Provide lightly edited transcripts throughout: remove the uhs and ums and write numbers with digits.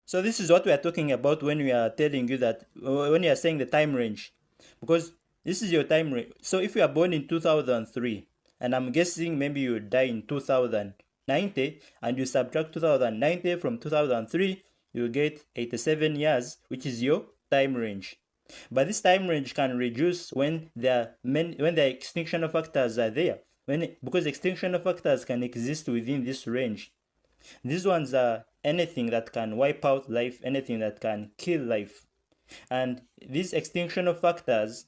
So this is what we are talking about when we are telling you that when you are saying the time range, because this is your time range. So if you are born in 2003, and I'm guessing maybe you die in 2090, and you subtract 2090 from 2003, you get 87 years, which is your time range. But this time range can reduce when when the extinction factors are there. Because extinction factors can exist within this range. These ones are anything that can wipe out life, anything that can kill life. And these extinction factors,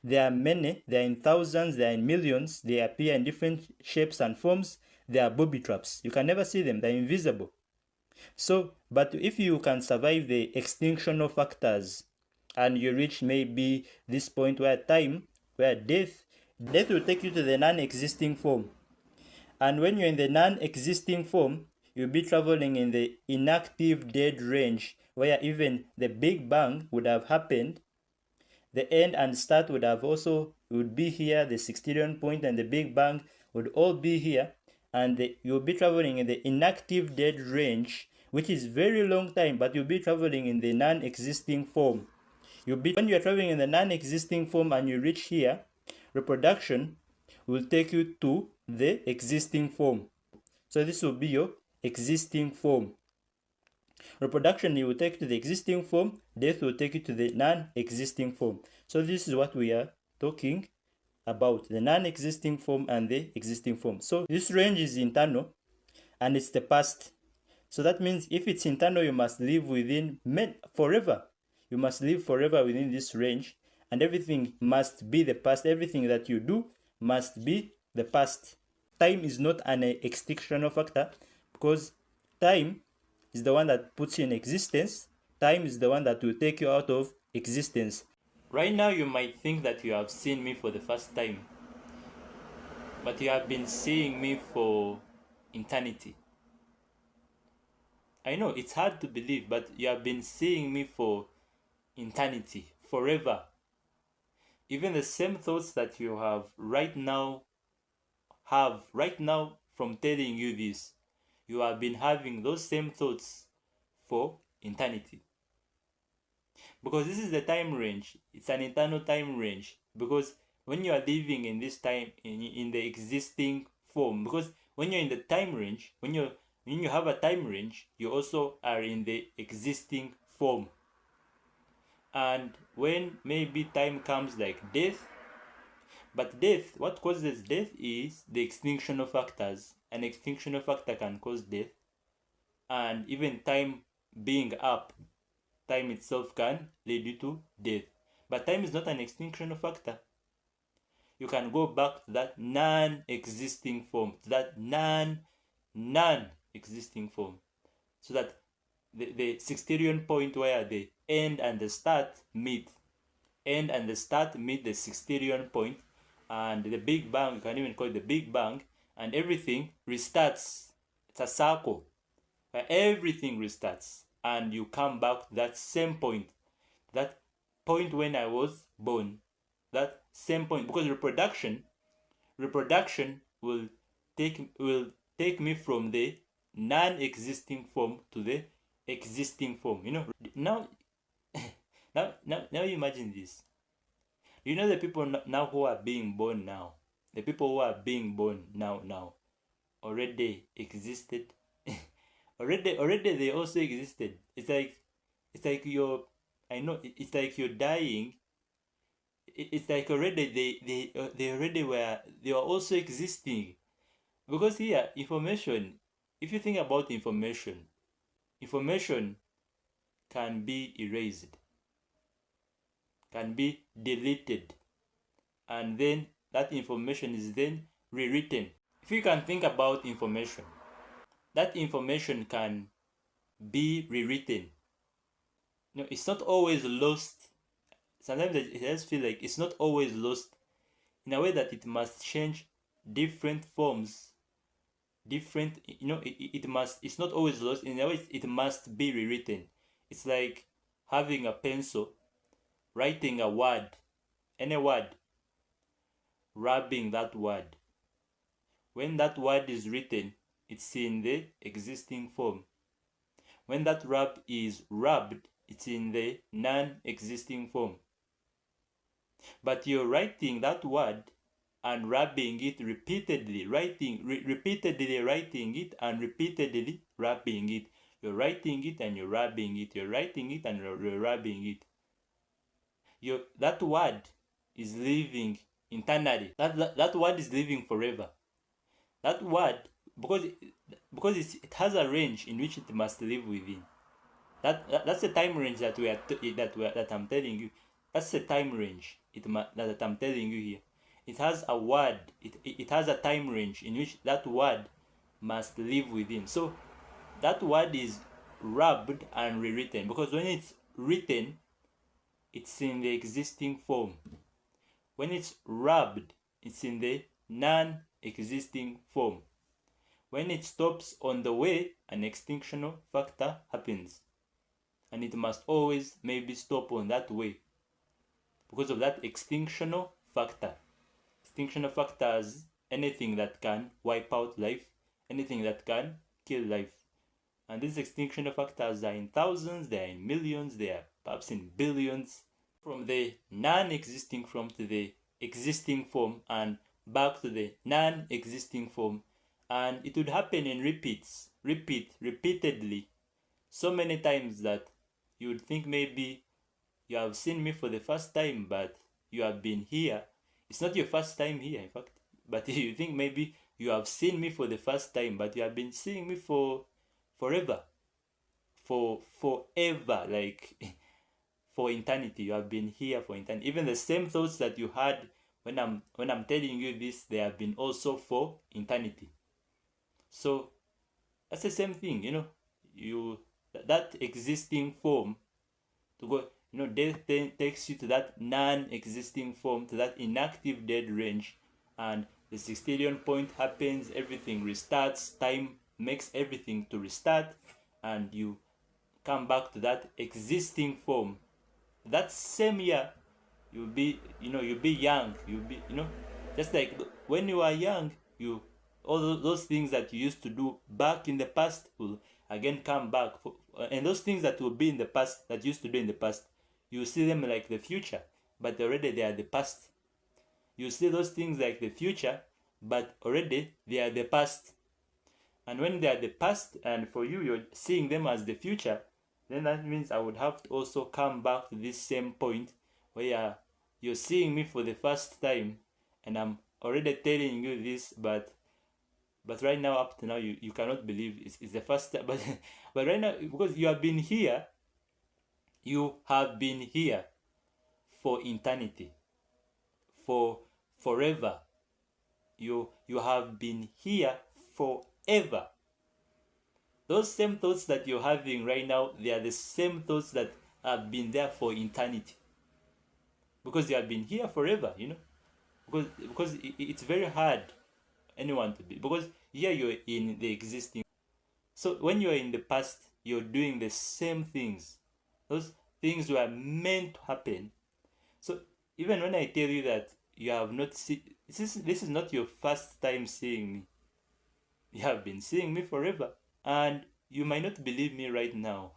there are many, they are in thousands, they are in millions, they appear in different shapes and forms. They are booby traps. You can never see them, they're invisible. So, but if you can survive the extinction factors and you reach maybe this point where death will take you to the non existing form. And when you're in the non-existing form, you'll be traveling in the inactive dead range, where even the Big Bang would have happened. The end and start would be here, the sextillion point and the Big Bang would all be here, and you'll be traveling in the inactive dead range, which is very long time, but you'll be traveling in the non-existing form. When you're traveling in the non-existing form and you reach here, reproduction will take you to the existing form. So this will be your existing form. Reproduction will take you to the existing form. Death will take you to the non-existing form. So this is what we are talking about, the non-existing form and the existing form. So this range is internal and it's the past. So that means if it's internal, you must live within forever. You must live forever within this range, and everything must be the past. Everything that you do must be the past. Time is not an extinction factor, because time is the one that puts you in existence. Time is the one that will take you out of existence. Right now, you might think that you have seen me for the first time, but you have been seeing me for eternity. I know it's hard to believe, but you have been seeing me for eternity, forever. Even the same thoughts that you have right now from telling you this, you have been having those same thoughts for eternity. Because this is the time range, it's an eternal time range. Because when you are living in this time, in the existing form, because when you're in the time range, when you have a time range, you also are in the existing form. And when maybe time comes like death, but death, what causes death is the extinction factors. An extinction factor can cause death, and even time being up, time itself can lead you to death. But time is not an extinction factor. You can go back to that non-existing form, to that non-existing form, so that the sextillion point where the end and the start meet, the sextillion point, and the Big Bang, you can even call it the Big Bang, and everything restarts. It's a circle where everything restarts, and you come back to that same point, that point when I was born, that same point. Because reproduction will take me from the non-existing form to the existing form. Now now you imagine this. You know the people now who are being born now, the people who are being born now already existed. already they also existed. It's like you're, I know, it's like you're dying. It's like already they already they were also existing. Because here, information, if you think about information can be erased, can be deleted, and then that information is then rewritten. If you can think about information, that information can be rewritten. It's not always lost. Sometimes it does feel like it's not always lost, in a way that it must change different forms, it's not always lost. In a way, it must be rewritten. It's like having a pencil, writing a word, any word, rubbing that word. When that word is written, it's in the existing form. When that rub is rubbed, it's in the non-existing form. But you're writing that word and rubbing it repeatedly, repeatedly writing it and repeatedly rubbing it. You're writing it and you're rubbing it. You're writing it and you're rubbing it. That word is living internally. That word is living forever. That word, because it has a range in which it must live within. That's the time range that that I'm telling you. That's the time range that I'm telling you here. It has a word. It has a time range in which that word must live within. So that word is rubbed and rewritten, because when it's written, it's in the existing form. When it's rubbed, it's in the non-existing form. When it stops on the way, an extinctional factor happens. And it must always maybe stop on that way because of that extinctional factor. Extinctional factors, anything that can wipe out life, anything that can kill life. And these extinctional factors are in thousands, they are in millions, they are perhaps in billions. From the non-existing form to the existing form and back to the non-existing form. And it would happen in repeatedly, so many times that you would think maybe you have seen me for the first time, but you have been here. It's not your first time here, in fact, but you think maybe you have seen me for the first time, but you have been seeing me for forever, forever, like for eternity. You have been here for eternity. Even the same thoughts that you had when I'm telling you this, they have been also for eternity. So that's the same thing, that existing form to go, death then takes you to that non-existing form, to that inactive dead range, and the sextillion point happens, everything restarts, time makes everything to restart, and you come back to that existing form. That same year, you'll be young, just like when you are young, all those things that you used to do back in the past will again come back, and those things that will be in the past, that you used to do in the past, you see them like the future, but already they are the past. You see those things like the future, but already they are the past. And when they are the past, and for you, you're seeing them as the future, then that means I would have to also come back to this same point where you're seeing me for the first time, and I'm already telling you this, but right now, up to now, you cannot believe it's the first time. But right now, because you have been here for eternity, for forever. You have been here forever. Those same thoughts that you're having right now, they are the same thoughts that have been there for eternity. Because you have been here forever, Because it's very hard anyone to be, because here you're in the existing. So when you're in the past, you're doing the same things. Those things were meant to happen. So even when I tell you that you have not seen, this is not your first time seeing me. You have been seeing me forever, and you might not believe me right now.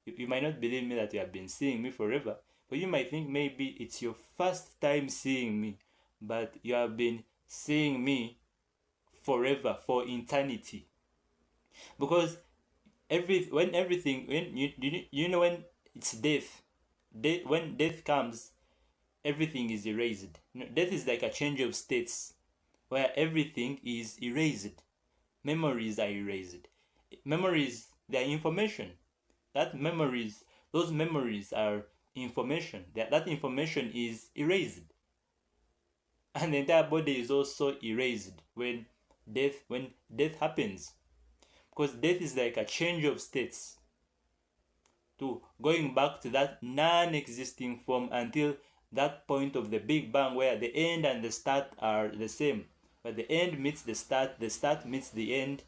You might not believe me that you have been seeing me forever, but you might think maybe it's your first time seeing me, but you have been seeing me forever, for eternity. Because when it's death, when death comes, everything is erased. Death is like a change of states where everything is erased. Memories are erased. Memories, they are information. Those memories are information. That information is erased. And the entire body is also erased when death happens. Because death is like a change of states, to going back to that non-existing form until that point of the Big Bang where the end and the start are the same. But the end meets the start meets the end,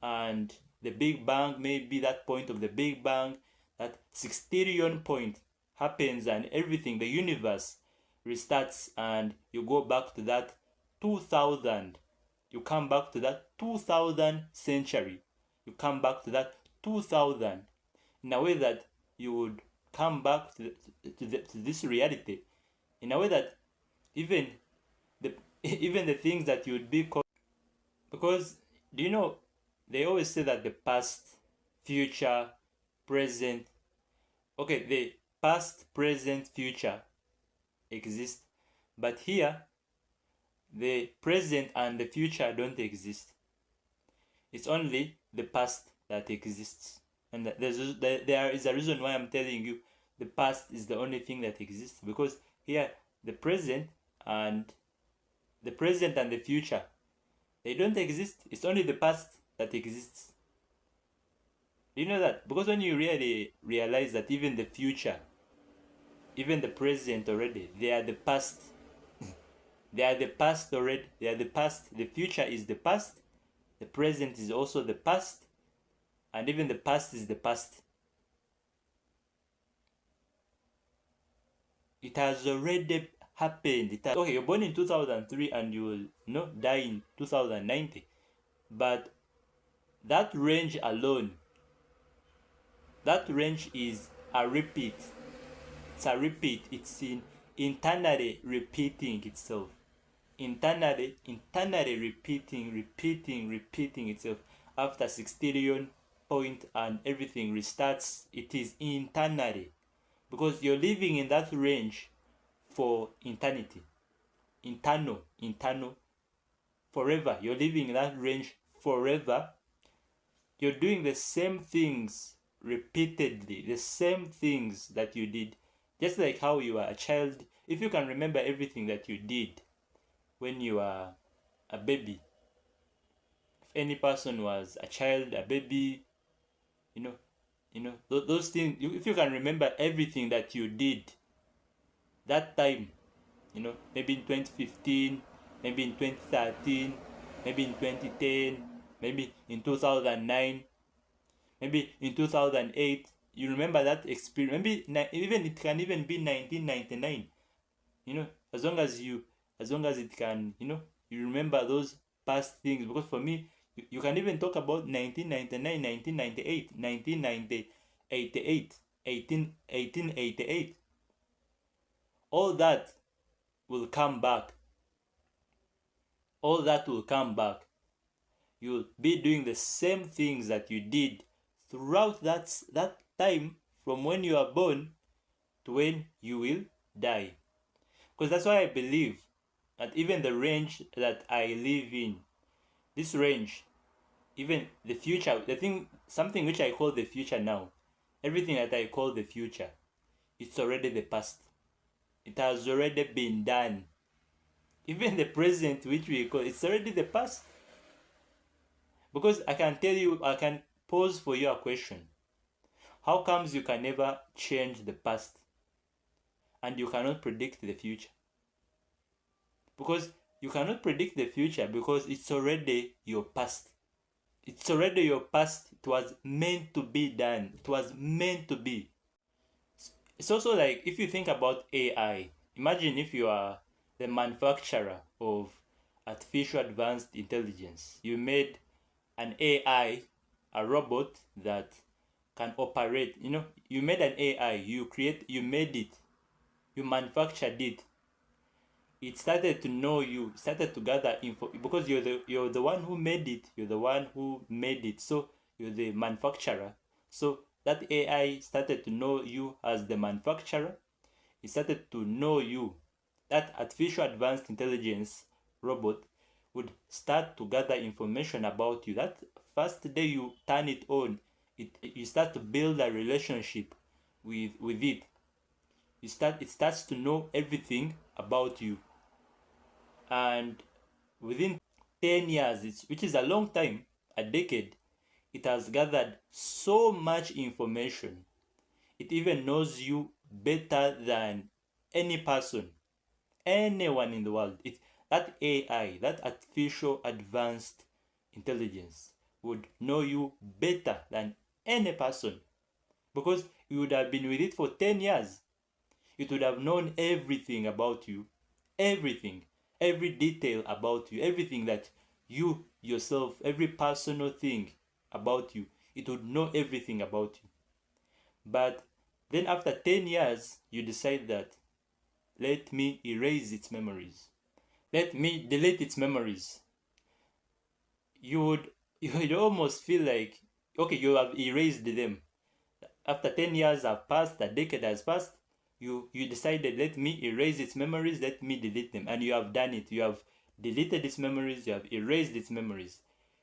and the Big Bang may be that point of the Big Bang, that sextillion point happens, and everything, the universe restarts, and you go back to that 2000. You come back to that 2000 century. You come back to that 2000 in a way that you would come back to this reality, in a way that even the even the things that you would be called, because do you know they always say that the past, future, present, okay, the past, present, future exist, but here the present and the future don't exist. It's only the past that exists. And there is a reason why I'm telling you the past is the only thing that exists, because here the present and the future, they don't exist. It's only the past that exists. Do you know that? Because when you really realize that even the future, even the present already, they are the past. They are the past already. They are the past. The future is the past. The present is also the past. And even the past is the past. It has already happened. Okay, you're born in 2003 and you will die in 2090. But that range alone, that range is a repeat. It's a repeat. It's internally repeating itself. Internally repeating itself. After 6 trillion point and everything restarts, it is internally, because you're living in that range for eternity. Internal, forever. You're living in that range forever. You're doing the same things repeatedly, the same things that you did, just like how you are a child. If you can remember everything that you did when you are a baby, if any person was a child, a baby, those things, if you can remember everything that you did that time, maybe in 2015, maybe in 2013, maybe in 2010, maybe in 2009, maybe in 2008, you remember that experience. Maybe even it can even be 1999, as long as it can, you remember those past things. Because for me, you can even talk about 1999, 1998, 1988, 1888. All that will come back. All that will come back. You'll be doing the same things that you did throughout that time, from when you are born to when you will die. Because that's why I believe that even the range that I live in, this range, even the future, something which I call the future now, everything that I call the future, it's already the past. It has already been done. Even the present, which we call, it's already the past. Because I can pose for you a question. How comes you can never change the past and you cannot predict the future? Because you cannot predict the future because it's already your past. It's already your past. It was meant to be done. It was meant to be. It's also like, if you think about AI, imagine if you are the manufacturer of artificial advanced intelligence. You made an AI, a robot that can operate. You made an AI, you made it, you manufactured it. It started to know you, started to gather info, because you're the one who made it, so you're the manufacturer. So that AI started to know you as the manufacturer. It started to know you. That artificial advanced intelligence robot would start to gather information about you. That first day you turn it on, you start to build a relationship with it. It starts to know everything about you. And within 10 years, which is a long time, a decade, it has gathered so much information. It even knows you better than any person, anyone in the world. That AI, that artificial advanced intelligence, would know you better than any person, because you would have been with it for 10 years. It would have known everything about you, everything, every detail about you, everything that you yourself, every personal thing about you. It would know everything about you. But then after 10 years, you decide that let me erase its memories. Let me delete its memories. You would almost feel like, okay, you have erased them. After 10 years have passed, a decade has passed, you decided, let me erase its memories, let me delete them. And you have done it. You have deleted its memories, you have erased its memories.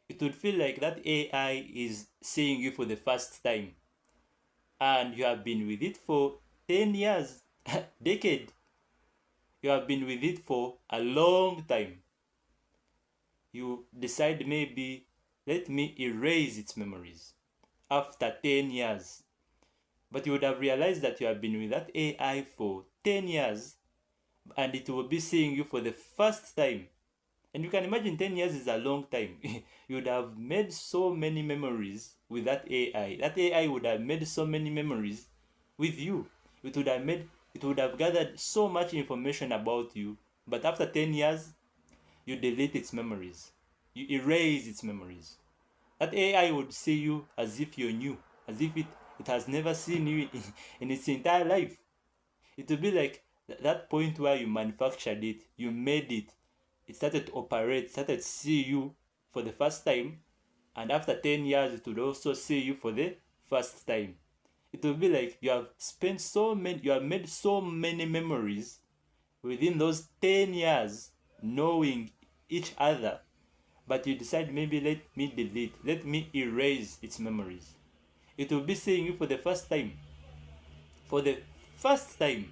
It would feel like that AI is seeing you for the first time. And you have been with it for 10 years, decade. You have been with it for a long time. You decide, maybe let me erase its memories after 10 years. But you would have realized that you have been with that AI for 10 years and it will be seeing you for the first time. And you can imagine 10 years is a long time. You would have made so many memories with that AI. That AI would have made so many memories with you. It would have gathered so much information about you. But after 10 years, you delete its memories. You erase its memories. That AI would see you as if you're new, as if it has never seen you in its entire life. It would be like that point where you manufactured it, you made it, it started to operate, started to see you for the first time, and after 10 years, it would also see you for the first time. It will be like you have made so many memories within those 10 years knowing each other, but you decide, maybe let me delete, let me erase its memories. It will be seeing you for the first time. For the first time.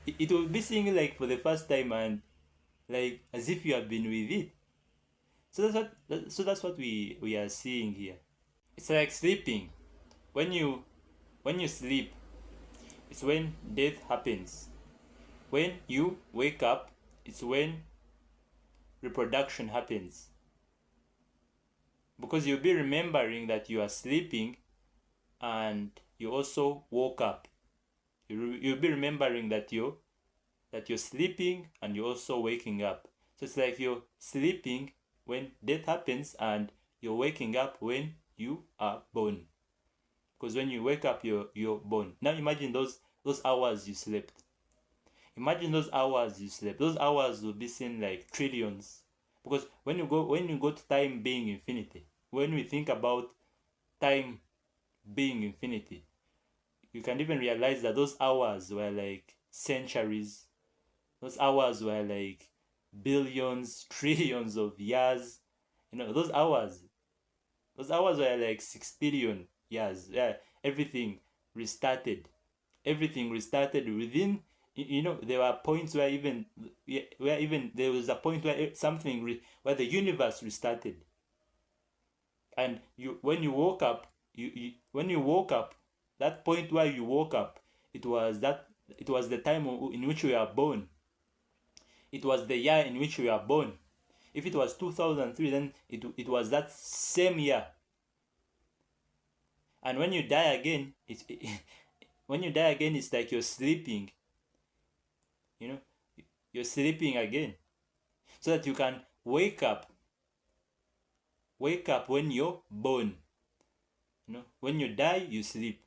It will be seeing you like for the first time, and like as if you have been with it. So that's what we are seeing here. It's like sleeping. When you sleep, it's when death happens. When you wake up, it's when reproduction happens. Because you'll be remembering that you are sleeping and you also woke up. You'll be remembering that you're sleeping and you're also waking up. So it's like you're sleeping when death happens and you're waking up when you are born. Because when you wake up, you're born. Now imagine those hours you slept. Imagine those hours you slept. Those hours will be seen like trillions. Because when you go to time being infinity, when we think about time being infinity, you can even realize that those hours were like centuries. Those hours were like billions, trillions of years. Those hours were like 6 billion years. Yeah, everything restarted. Everything restarted within. There were points where even there was a point where where the universe restarted. And when you woke up, that point where you woke up, it was the time in which you were born. It was the year in which you were born. If it was 2003, then it was that same year. And when you die again, it's like you're sleeping. You're sleeping again, so that you can wake up when you're born. When you die, you sleep.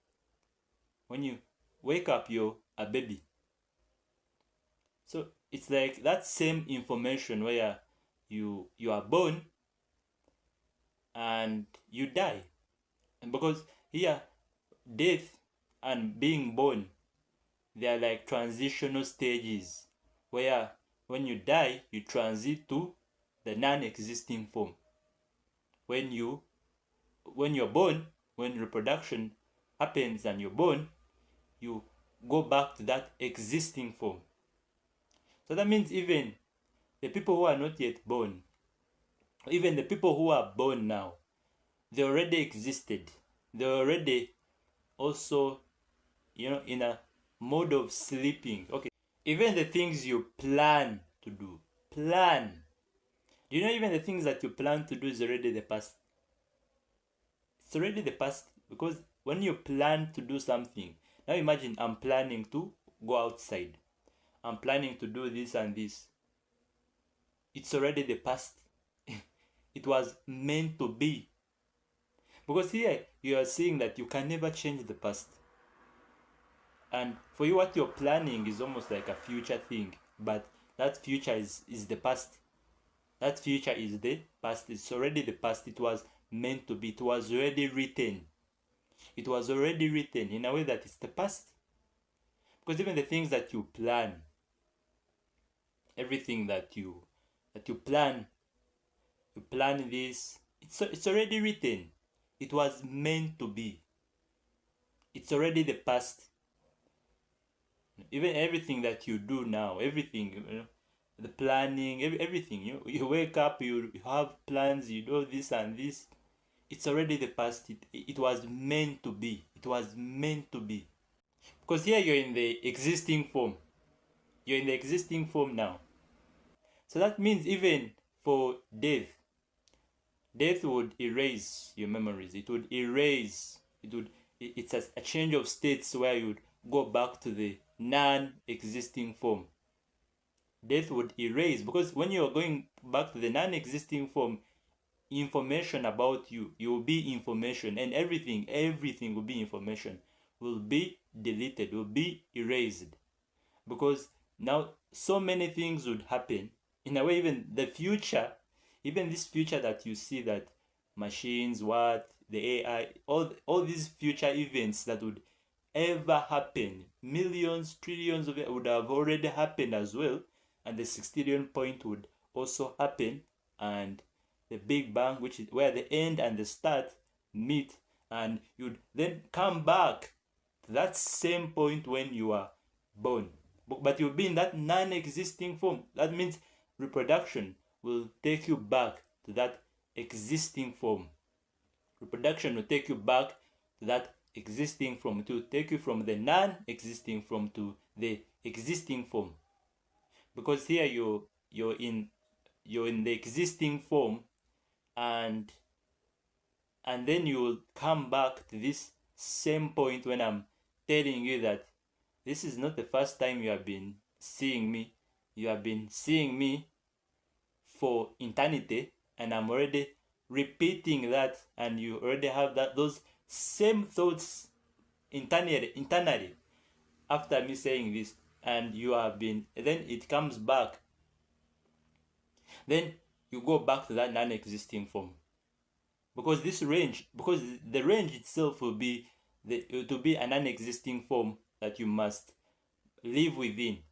When you wake up, you're a baby. So it's like that same information where you are born and you die. And because here, death and being born, they are like transitional stages where when you die, you transit to the non-existing form. When you're born, when reproduction happens and you're born, you go back to that existing form. So that means even the people who are not yet born, even the people who are born now, they already existed. They already also, in a mode of sleeping. Okay. Even the things you plan to do. Do you know even the things that you plan to do is already the past? It's already the past, because when you plan to do something, now imagine I'm planning to go outside. I'm planning to do this and this. It's already the past. It was meant to be. Because here you are seeing that you can never change the past. And for you, what you're planning is almost like a future thing, but that future is the past. That future is the past. It's already the past. It was meant to be. It was already written. It was already written in a way that it's the past. Because even the things that you plan, everything that you plan, you plan this, it's already written. It was meant to be. It's already the past. Even everything that you do now, everything, the planning, everything, you wake up, you have plans, you do this and this. It's already the past. It was meant to be. It was meant to be. Because here you're in the existing form. You're in the existing form now. So that means even for death would erase your memories. It would erase. It's a change of states where you would go back to the non-existing form. Death would erase, because when you're going back to the non-existing form, information about you will be information, and everything will be information, will be deleted, will be erased. Because now so many things would happen. In a way, even the future, even this future that you see, that machines, the AI, all these future events that would ever happen, millions, trillions of it would have already happened as well, and the sextillion point would also happen, and the Big Bang, which is where the end and the start meet, and you'd then come back to that same point when you are born, but you'll be in that non-existing form. That means reproduction will take you back to that existing form. Reproduction will take you back to that existing form, to take you from the non-existing form to the existing form. Because here you're in the existing form, and then you will come back to this same point when I'm telling you that this is not the first time you have been seeing me. You have been seeing me for eternity, and I'm already repeating that, and you already have those same thoughts internally after me saying this, and you have been, then it comes back. Then you go back to that non-existing form, because the range itself will be a non-existing form that you must live within.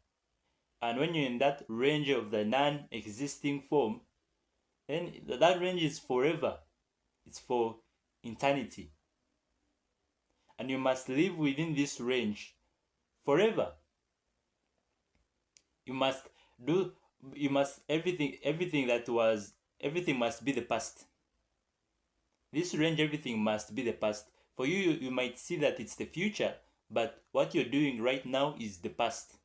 And when you're in that range of the non-existing form, then that range is forever. It's for eternity. And you must live within this range forever. Everything must be the past. This range, everything must be the past. For you might see that it's the future, but what you're doing right now is the past.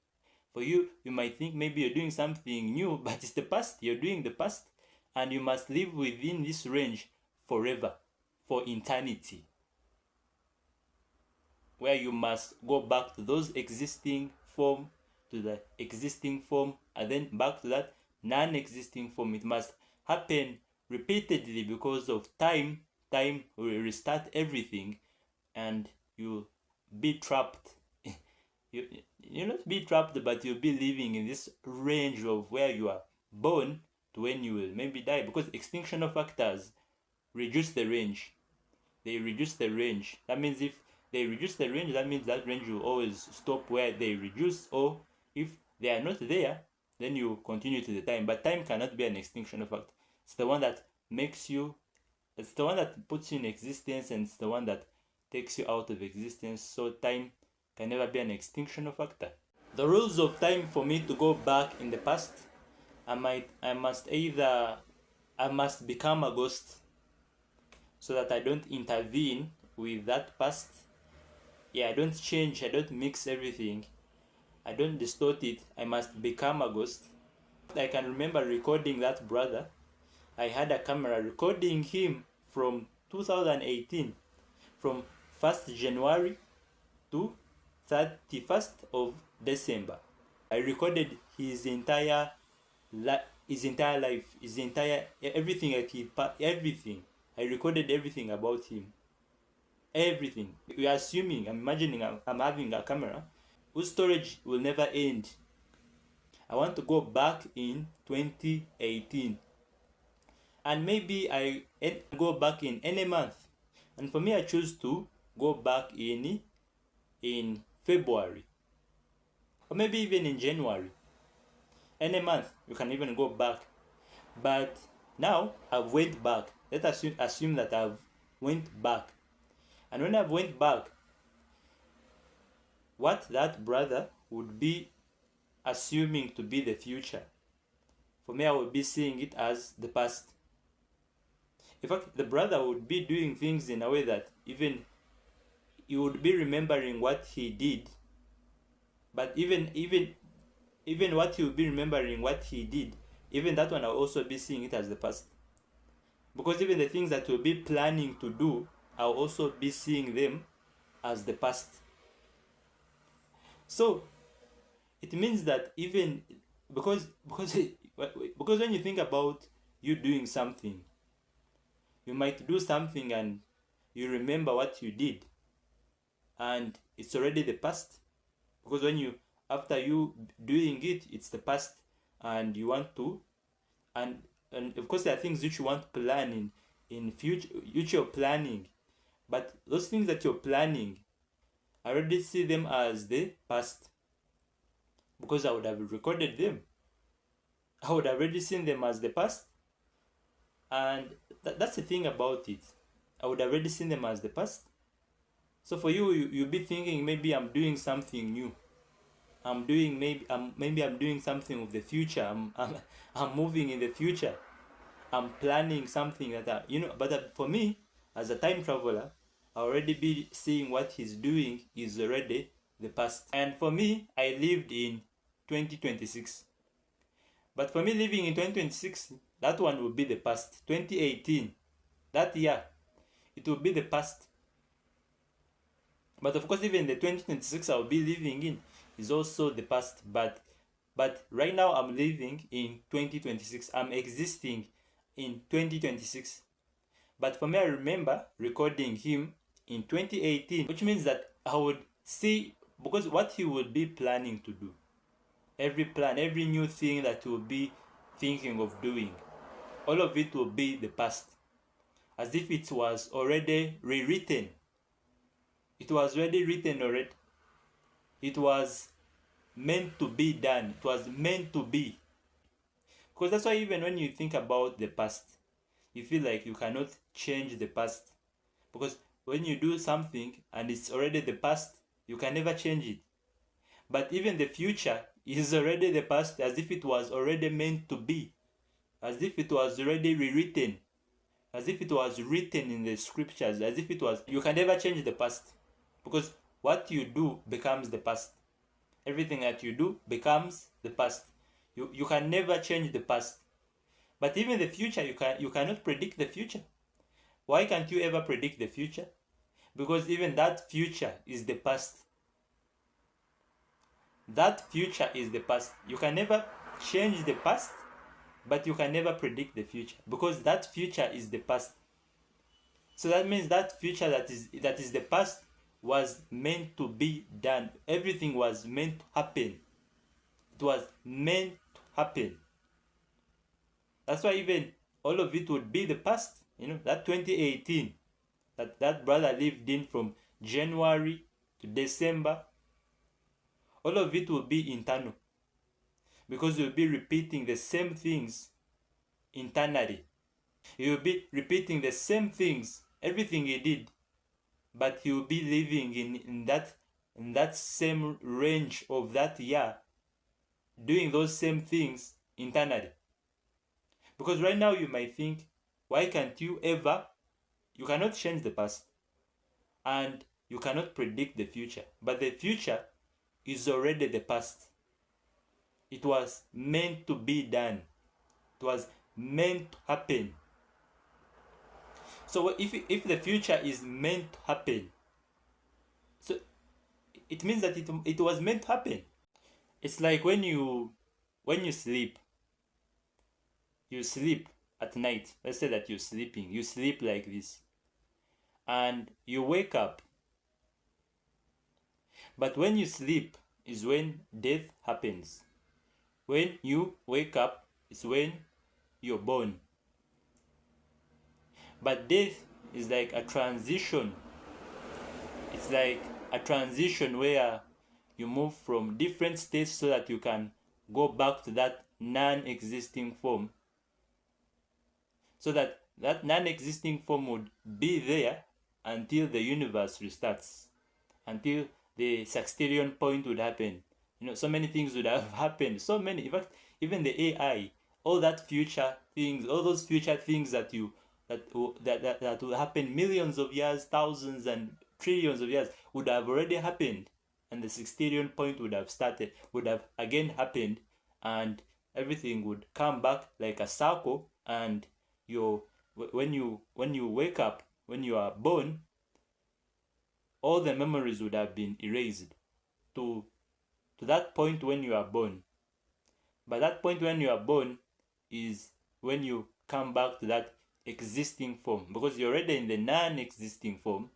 For you might think maybe you're doing something new, but it's the past. You're doing the past, and you must live within this range forever, for eternity, where you must go back to those existing form, to the existing form, and then back to that non-existing form. It must happen repeatedly, because of time will restart everything, and you'll be trapped. You'll not be trapped, but you'll be living in this range of where you are born to when you will maybe die, because extinction of factors reduce the range. They reduce the range. That means if they reduce the range, that means that range will always stop where they reduce, or if they are not there, then you continue to the time. But time cannot be an extinction of factor. It's the one that makes you, it's the one that puts you in existence, and it's the one that takes you out of existence. So time can never be an extinction of factor. The rules of time for me to go back in the past, I must become a ghost, so that I don't intervene with that past. I don't change, I don't mix everything, I don't distort it. I must become a ghost. I can remember recording that brother. I had a camera recording him from 2018, from 1st January to 31st of December. I recorded his entire life, everything. I recorded everything about him. everything. We are assuming, I'm imagining I'm having a camera whose storage will never end. I want to go back in 2018, and maybe I go back in any month, and for me I choose to go back in February, or maybe even in January. Any month you can even go back. But now I've went back. Let us assume that I've went back, and when I've went back, what that brother would be assuming to be the future, for me I would be seeing it as the past. In fact, the brother would be doing things in a way that even he would be remembering what he did, but even what he would be remembering what he did, even that one I'll also be seeing it as the past. Because even the things that we'll be planning to do, I'll also be seeing them as the past. So it means that even because when you think about you doing something, you might do something and you remember what you did, and it's already the past. Because when you, after you doing it, it's the past, and you want to, and of course there are things which you want to plan in future planning, but those things that you're planning, I already see them as the past, because I would have recorded them. I would have already seen them as the past, and that's the thing about it. I would have already seen them as the past. So for you'll be thinking maybe I'm doing something new. I'm doing something of the future. I'm moving in the future. I'm planning something that but for me, as a time traveler, I already be seeing what he's doing is already the past. And for me, I lived in 2026. But for me, living in 2026, that one will be the past. 2018, that year, it will be the past. But of course, even the 2026 I'll be living in is also the past. But right now I'm living in 2026. I'm existing in 2026. But for me, I remember recording him in 2018, which means that I would see, because what he would be planning to do, every new thing that he will be thinking of doing, all of it will be the past, as if it was already rewritten. It was already written already. It was meant to be done. It was meant to be. Because that's why even when you think about the past, you feel like you cannot change the past. Because when you do something and it's already the past, you can never change it. But even the future is already the past, as if it was already meant to be. As if it was already rewritten. As if it was written in the scriptures. As if it was... You can never change the past. Because what you do becomes the past. Everything that you do becomes the past. You can never change the past. But even the future, you cannot predict the future. Why can't you ever predict the future? Because even that future is the past. That future is the past. You can never change the past, but you can never predict the future, because that future is the past. So that means that future that is the past was meant to be done. Everything was meant to happen. It was meant to happen. That's why even all of it would be the past. That 2018 that brother lived in from January to December, all of it will be internal, because you'll be repeating the same things internally. You'll be repeating the same things, everything he did, but he will be living in that same range of that year, doing those same things internally. Because right now you might think, why can't you ever? You cannot change the past, and you cannot predict the future. But the future is already the past. It was meant to be done. It was meant to happen. So if the future is meant to happen, so it means that it was meant to happen. It's like when you sleep. You sleep at night. Let's say that you're sleeping. You sleep like this. and you wake up. But when you sleep is when death happens. When you wake up is when you're born. But death is like a transition. It's like a transition where you move from different states so that you can go back to that non-existing form. So that non-existing form would be there until the universe restarts, until the sextillion point would happen. So many things would have happened. So many, in fact, even the AI, all that future things, all those future things that will happen millions of years, thousands and trillions of years would have already happened, and the sextillion point would have again happened, and everything would come back like a circle. And when you wake up, when you are born, all the memories would have been erased to that point when you are born. But that point when you are born is when you come back to that existing form, because you're already in the non-existing form.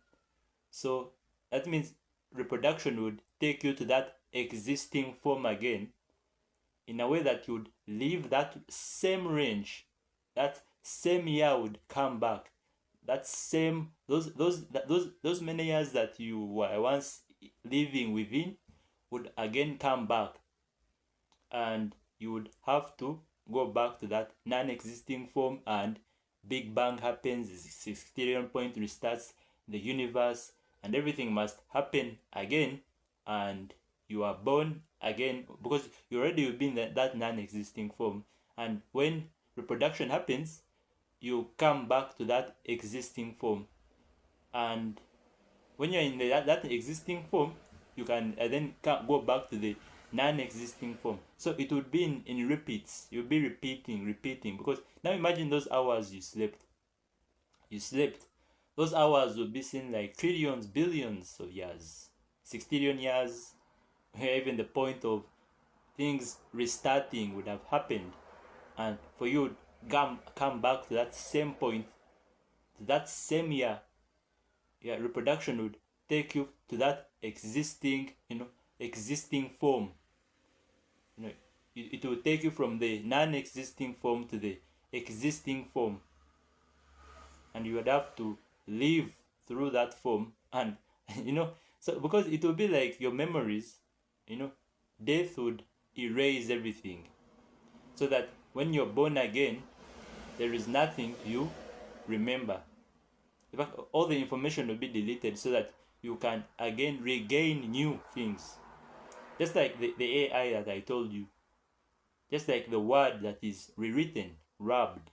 So that means reproduction would take you to that existing form again, in a way that you would leave that same range, that same year would come back, that same those many years that you were once living within would again come back, and you would have to go back to that non-existing form, and Big Bang happens, the sextillion point restarts the universe, and everything must happen again, and you are born again, because you already will be in that non-existing form. And when reproduction happens, you come back to that existing form. And when you're in that existing form, you can then go back to the non-existing form. So it would be in repeats. You'll be repeating, because now imagine those hours you slept. Those hours will be seen like trillions, billions of years, sextillion years, where even the point of things restarting would have happened. And for you to come back to that same point, to that same year, reproduction would take you to that existing form. It will take you from the non-existing form to the existing form, and you would have to live through that form. And so because it will be like your memories, death would erase everything, so that when you're born again, there is nothing you remember. In fact, all the information will be deleted so that you can again regain new things. Just like the AI that I told you. Just like the word that is rewritten, rubbed.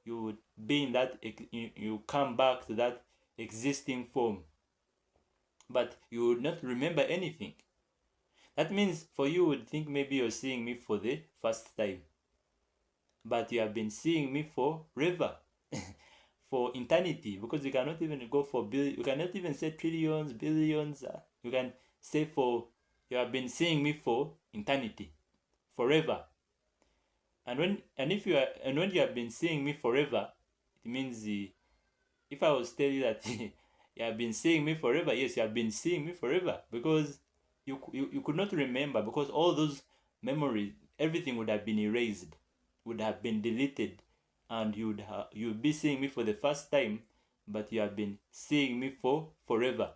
You would be in that, you come back to that existing form. But you would not remember anything. That means for you would think maybe you're seeing me for the first time. But you have been seeing me forever. For eternity, because you cannot even go for billion, you cannot even say trillions, billions. You can say you have been seeing me for eternity, forever. And when you have been seeing me forever, it means if I was telling you that you have been seeing me forever, yes, you have been seeing me forever, because you could not remember, because all those memories, everything would have been erased, would have been deleted, and you'd be seeing me for the first time, but you have been seeing me forever.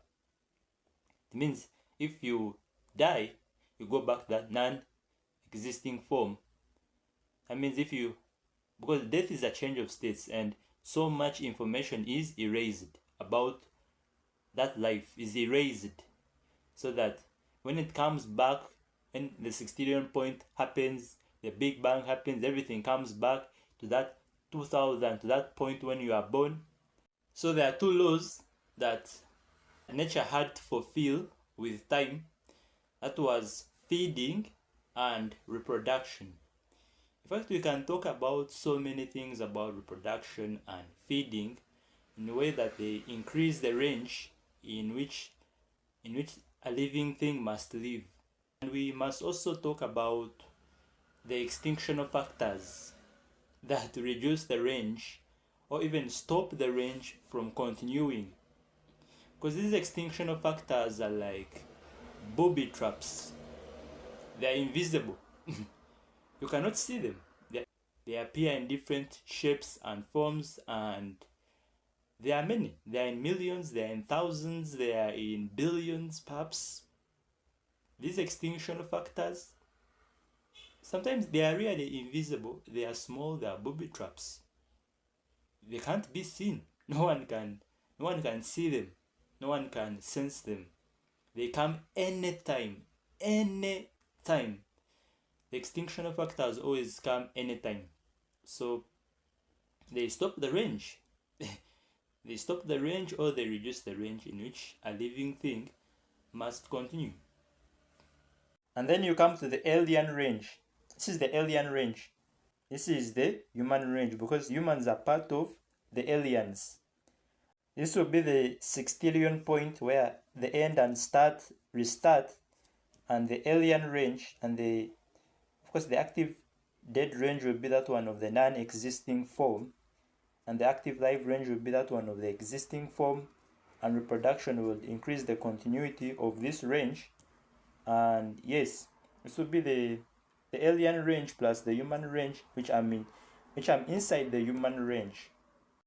It means if you die, you go back to that non-existing form. That means because death is a change of states, and so much information is erased about that life, is erased, so that when it comes back, when the sextillion point happens, the Big Bang happens, everything comes back to that 2000, to that point when you are born. So there are two laws that nature had to fulfill with time. That was feeding and reproduction. In fact, we can talk about so many things about reproduction and feeding, in a way that they increase the range in which a living thing must live. And we must also talk about the extinctional factors that reduce the range or even stop the range from continuing. Because these extinctional factors are like booby traps. They are invisible. You cannot see them. They appear in different shapes and forms, and there are many. They are in millions, they are in thousands, they are in billions, perhaps. These extinction factors, sometimes they are really invisible. They are small, they are booby traps. They can't be seen. No one can see them. No one can sense them. They come anytime. Anytime. The extinction factors always come anytime. So they stop the range. They stop the range, or they reduce the range in which a living thing must continue. And then you come to the alien range. This is the alien range. This is the human range, because humans are part of the aliens. This will be the sextillion point where the end and restart, and the alien range, and of course the active dead range will be that one of the non-existing form, and the active life range will be that one of the existing form, and reproduction will increase the continuity of this range. And yes, this will be the alien range plus the human range, which I'm inside the human range.